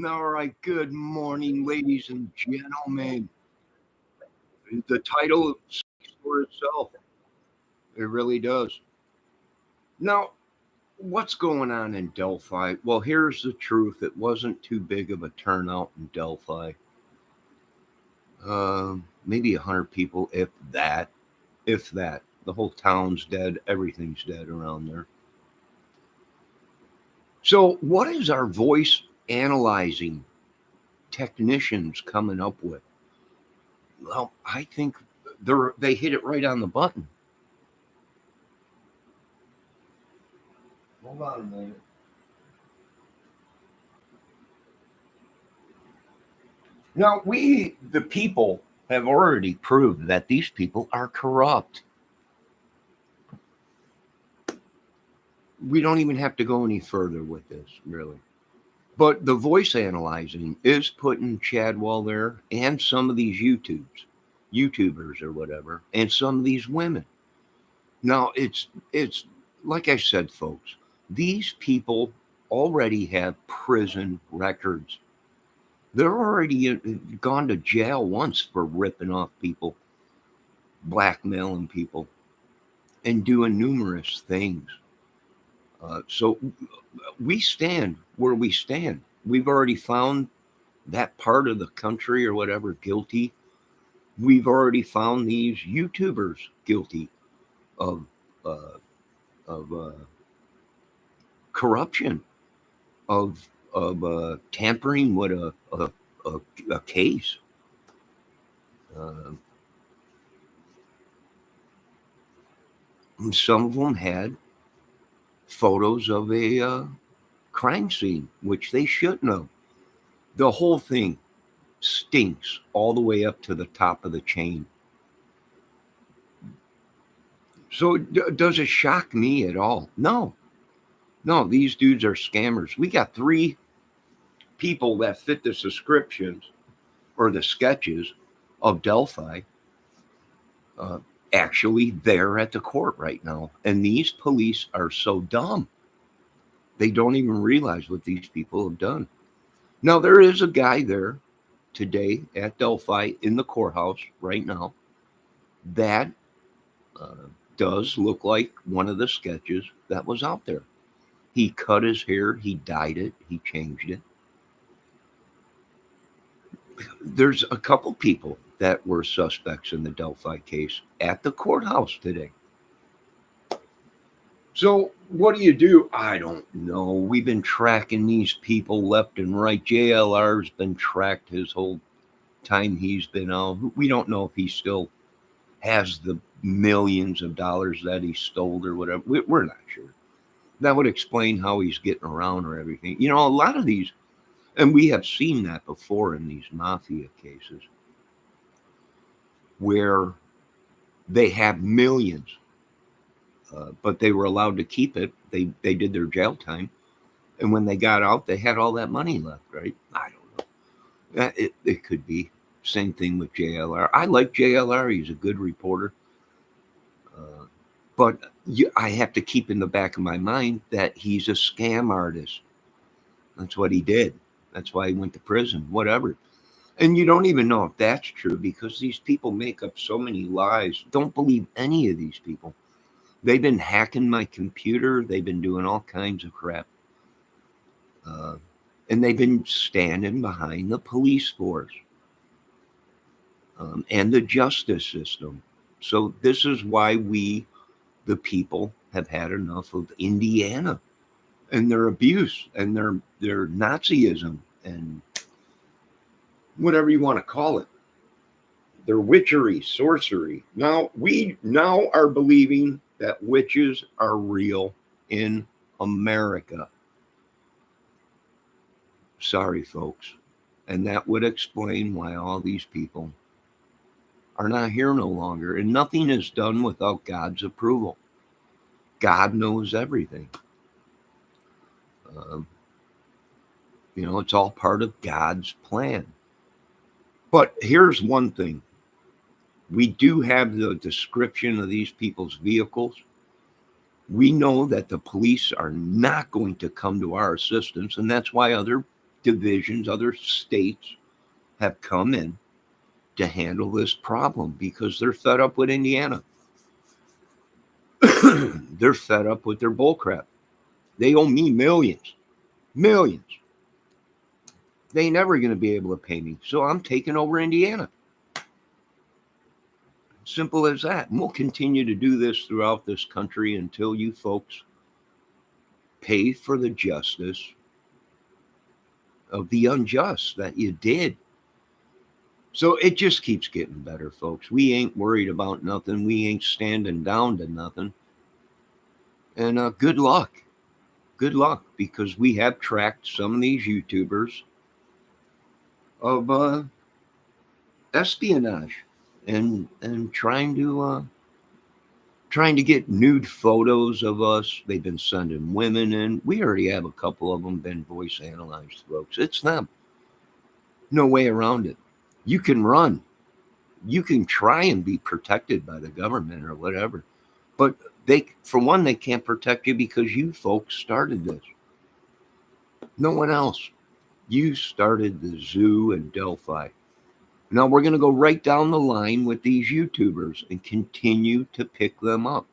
All right, good morning, ladies and gentlemen. The title speaks for itself. It really does. Now, what's going on in Delphi? Well, here's the truth. It wasn't too big of a turnout in Delphi. Maybe 100 people, if that. If that. The whole town's dead. Everything's dead around there. So, what is our voice analyzing technicians coming up with? Well, I think they hit it right on the button. Hold on a minute. Now, we, the people, have already proved that these people are corrupt. We don't even have to go any further with this, really. But the voice analyzing is putting Chadwell there and some of these YouTubers or whatever, and some of these women. Now, it's like I said, folks, these people already have prison records. They're already gone to jail once for ripping off people, blackmailing people, and doing numerous things. So we stand where we stand. We've already found that part of the country or whatever guilty. We've already found these YouTubers guilty of uh, of corruption, of tampering with a case. Uh, some of them had photos of a crime scene, which they shouldn't have. The whole thing stinks all the way up to the top of the chain. So does it shock me at all? No, no, these dudes are scammers. We got 3 people that fit the descriptions or the sketches of Delphi uh, actually there at the court right now. And these police are so dumb. They don't even realize what these people have done. Now, there is a guy there today at Delphi in the courthouse right now that uh, does look like one of the sketches that was out there. He cut his hair, he dyed it, he changed it. There's a couple people that were suspects in the Delphi case at the courthouse today. So, what do? I don't know. We've been tracking these people left and right. JLR's been tracked his whole time he's been out. We don't know if he still has the millions of dollars that he stole or whatever. We're not sure. That would explain how he's getting around or everything. You know, a lot of these, and we have seen that before in these mafia cases, where they have millions, but they were allowed to keep it. They did their jail time, and when they got out, they had all that money left. Right? I don't know. It could be same thing with JLR. I like JLR. He's a good reporter, but I have to keep in the back of my mind that he's a scam artist. That's what he did. That's why he went to prison. Whatever. And you don't even know if that's true because these people make up so many lies. Don't believe any of these people. They've been hacking my computer. They've been doing all kinds of crap. And they've been standing behind the police force and the justice system. So this is why we, the people, have had enough of Indiana and their abuse and their Nazism and whatever you want to call it, their witchery, sorcery. Now we now are believing that witches are real in America. Sorry, folks. And that would explain why all these people are not here no longer. And nothing is done without God's approval. God knows everything. Um, it's all part of God's plan. But here's one thing. We do have the description of these people's vehicles. We know that the police are not going to come to our assistance, and that's why other divisions, other states have come in to handle this problem because they're fed up with Indiana. They're fed up with their bullcrap. They owe me millions. Millions. They ain't never going to be able to pay me. So I'm taking over Indiana. Simple as that. And we'll continue to do this throughout this country until you folks pay for the justice of the unjust that you did. So it just keeps getting better, folks. We ain't worried about nothing. We ain't standing down to nothing. And good luck. Good luck, because we have tracked some of these YouTubers of espionage and trying to get nude photos of us. They've been sending women in. We already have a couple of them been voice analyzed, folks. It's them. No way around it. You can run. You can try and be protected by the government or whatever. But for one, they can't protect you because you folks started this. No one else. You started the zoo in Delphi. Now we're going to go right down the line with these YouTubers and continue to pick them up.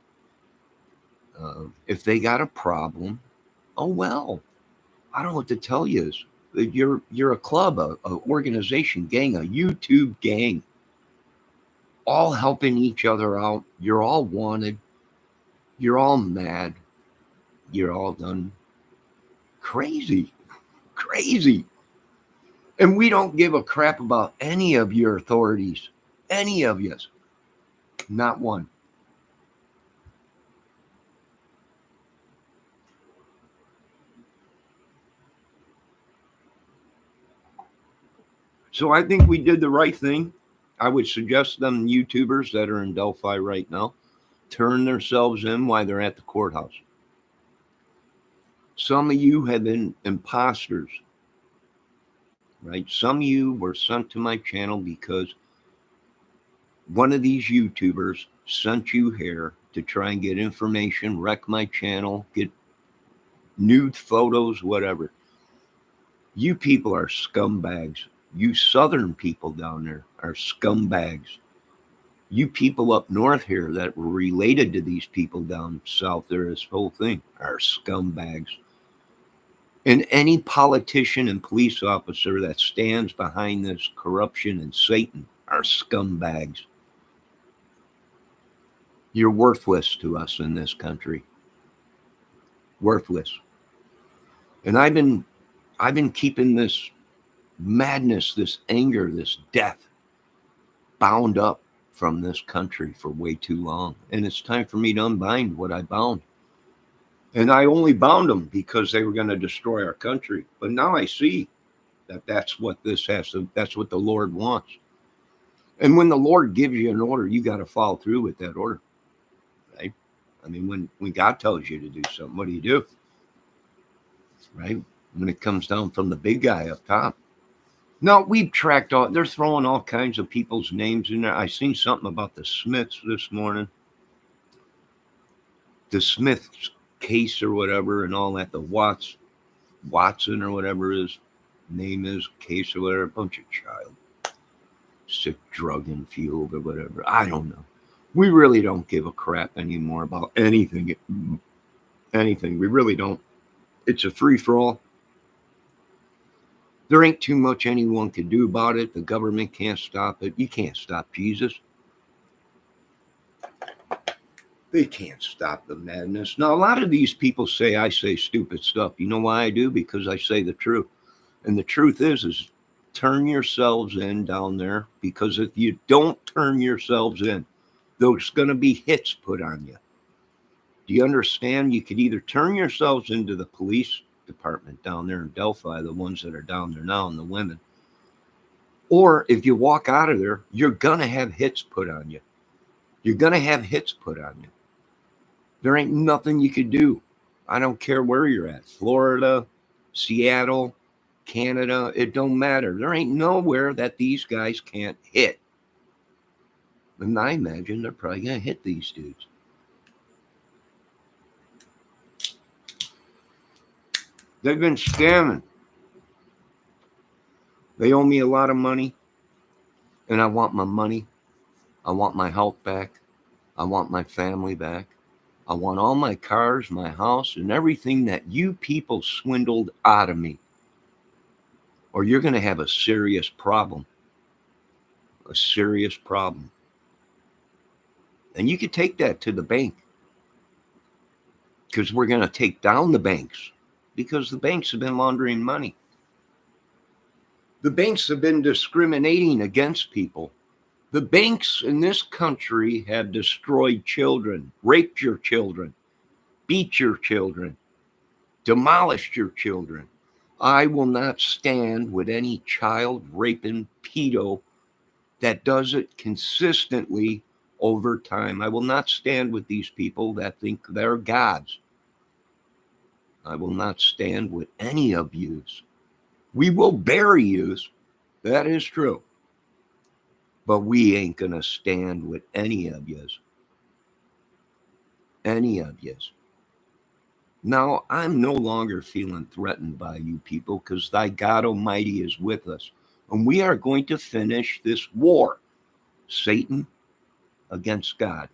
If they got a problem, oh well. I don't know what to tell you. You're a club, a organization, gang, a YouTube gang, all helping each other out. You're all wanted. You're all mad. You're all done crazy. And we don't give a crap about any of your authorities. Any of you. Not one. So I think we did the right thing. I would suggest them YouTubers that are in Delphi right now turn themselves in while they're at the courthouse. Some of you have been imposters, right? Some of you were sent to my channel because one of these YouTubers sent you here to try and get information, wreck my channel, get nude photos, whatever. You people are scumbags. You southern people down there are scumbags. You people up north here that were related to these people down south there, this whole thing, are scumbags. And any politician and police officer that stands behind this corruption and Satan are scumbags. You're worthless to us in this country. Worthless. And I've been keeping this madness, this anger, this death bound up from this country for way too long. And it's time for me to unbind what I bound. And I only bound them because they were going to destroy our country. But now I see that that's what that's what the Lord wants. And when the Lord gives you an order, you got to follow through with that order. Right? I mean, when God tells you to do something, what do? Right? When it comes down from the big guy up top. No, we've tracked all, they're throwing all kinds of people's names in there. I seen something about the Smiths this morning. The Smiths case or whatever and all that. The Watson or whatever his name is, case or whatever, a bunch of child sick, drug infused or whatever. I don't know. We really don't give a crap anymore about anything. Anything. We really don't. It's a free-for-all. There ain't too much anyone can do about it. The government can't stop it. You can't stop Jesus. They can't stop the madness. Now, a lot of these people say I say stupid stuff. You know why I do? Because I say the truth. And the truth is turn yourselves in down there. Because if you don't turn yourselves in, there's going to be hits put on you. Do you understand? You could either turn yourselves into the police department down there in Delphi, the ones that are down there now, and the women. Or if you walk out of there, you're going to have hits put on you. You're going to have hits put on you. There ain't nothing you could do. I don't care where you're at. Florida, Seattle, Canada, it don't matter. There ain't nowhere that these guys can't hit. And I imagine they're probably going to hit these dudes. They've been scamming. They owe me a lot of money, and I want my money. I want my health back. I want my family back. I want all my cars, my house, and everything that you people swindled out of me. Or you're going to have a serious problem. A serious problem. And you could take that to the bank, because we're going to take down the banks, because the banks have been laundering money. The banks have been discriminating against people. The banks in this country have destroyed children, raped your children, beat your children, demolished your children. I will not stand with any child raping pedo that does it consistently over time. I will not stand with these people that think they're gods. I will not stand with any of yous. We will bury yous. That is true. But we ain't going to stand with any of yous. Any of yous. Now, I'm no longer feeling threatened by you people, because thy God Almighty is with us. And we are going to finish this war. Satan against God.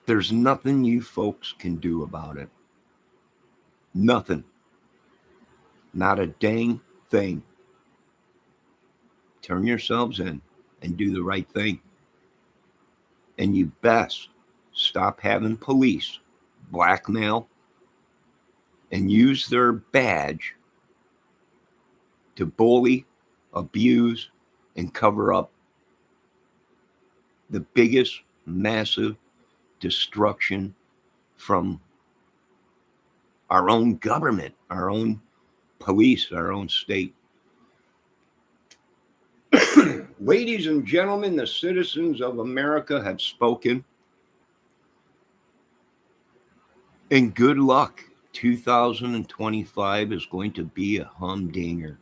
There's nothing you folks can do about it. Nothing. Not a dang thing. Turn yourselves in and do the right thing. And you best stop having police blackmail and use their badge to bully, abuse, and cover up the biggest massive destruction from our own government, our own police, our own state. Ladies and gentlemen, the citizens of America have spoken. And good luck. 2025 is going to be a humdinger.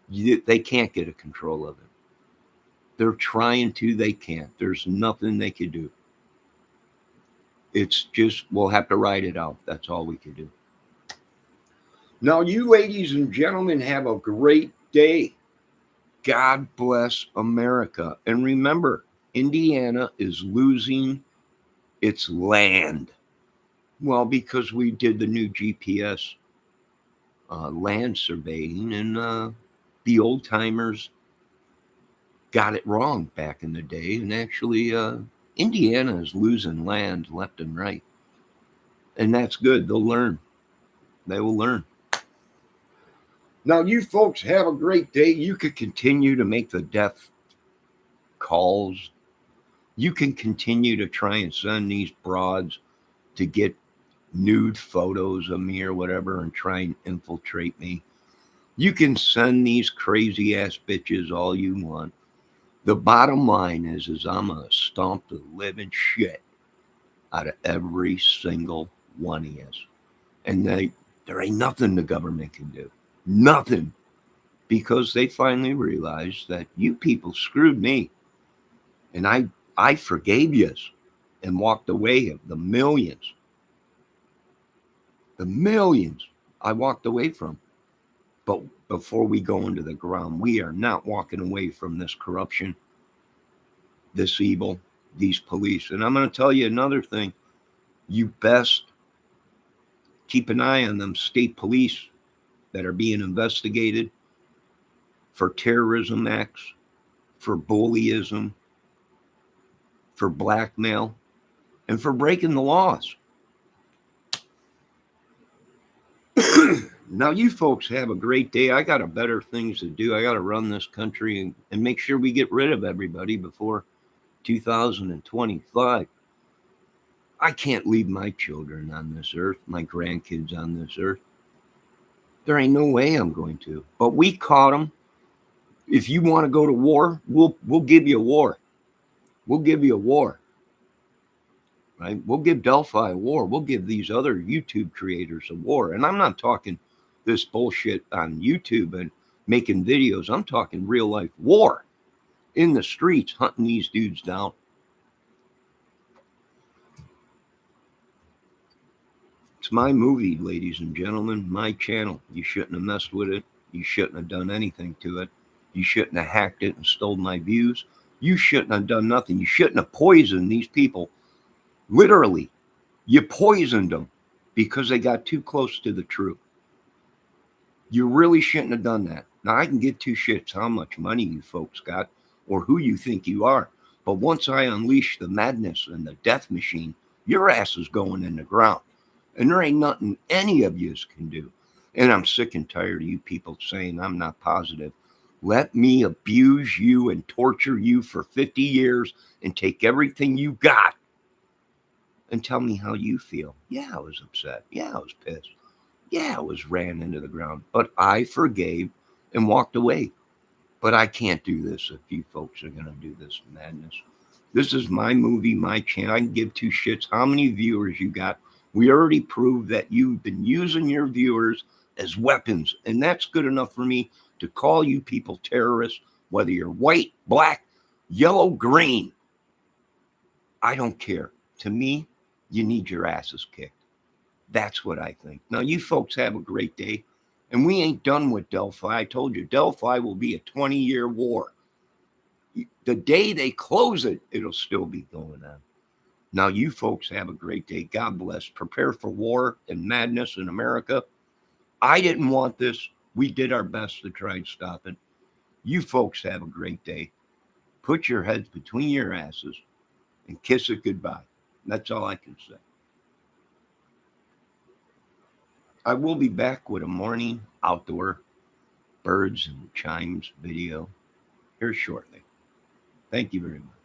They can't get a control of it. They're trying to, they can't. There's nothing they could do. It's just, we'll have to ride it out. That's all we can do. Now, you ladies and gentlemen, have a great day. God bless America. And remember, Indiana is losing its land. Well, because we did the new GPS land surveying, and the old timers got it wrong back in the day. And actually, Indiana is losing land left and right. And that's good. They'll learn. They will learn. Now, you folks have a great day. You could continue to make the death calls. You can continue to try and send these broads to get nude photos of me or whatever and try and infiltrate me. You can send these crazy ass bitches all you want. The bottom line is I'm going to stomp the living shit out of every single one of us. And there ain't nothing the government can do. Nothing. Because they finally realized that you people screwed me. And I forgave yous and walked away of the millions. The millions I walked away from. But before we go into the ground, we are not walking away from this corruption, this evil, these police. And I'm going to tell you another thing. You best keep an eye on them state police that are being investigated for terrorism acts, for bullyism, for blackmail, and for breaking the laws. Now, you folks have a great day. I got better things to do. I got to run this country and make sure we get rid of everybody before 2025. I can't leave my children on this earth, my grandkids on this earth. There ain't no way I'm going to. But we caught them. If you want to go to war, we'll give you a war. We'll give you a war. Right? We'll give Delphi a war. We'll give these other YouTube creators a war. And I'm not talking this bullshit on YouTube and making videos. I'm talking real life war in the streets, hunting these dudes down. It's my movie, ladies and gentlemen, my channel. You shouldn't have messed with it. You shouldn't have done anything to it. You shouldn't have hacked it and stole my views. You shouldn't have done nothing. You shouldn't have poisoned these people. Literally, you poisoned them because they got too close to the truth. You really shouldn't have done that. Now, I can give two shits how much money you folks got or who you think you are. But once I unleash the madness and the death machine, your ass is going in the ground. And there ain't nothing any of yous can do. And I'm sick and tired of you people saying I'm not positive. Let me abuse you and torture you for 50 years and take everything you got and tell me how you feel. Yeah, I was upset. Yeah, I was pissed. Yeah, I was ran into the ground. But I forgave and walked away. But I can't do this if you folks are going to do this madness. This is my movie, my channel. I can give two shits how many viewers you got. We already proved that you've been using your viewers as weapons. And that's good enough for me to call you people terrorists, whether you're white, black, yellow, green. I don't care. To me, you need your asses kicked. That's what I think. Now, you folks have a great day. And we ain't done with Delphi. I told you, Delphi will be a 20-year war. The day they close it, it'll still be going on. Now, you folks have a great day. God bless. Prepare for war and madness in America. I didn't want this. We did our best to try and stop it. You folks have a great day. Put your heads between your asses and kiss it goodbye. That's all I can say. I will be back with a morning outdoor birds and chimes video here shortly. Thank you very much.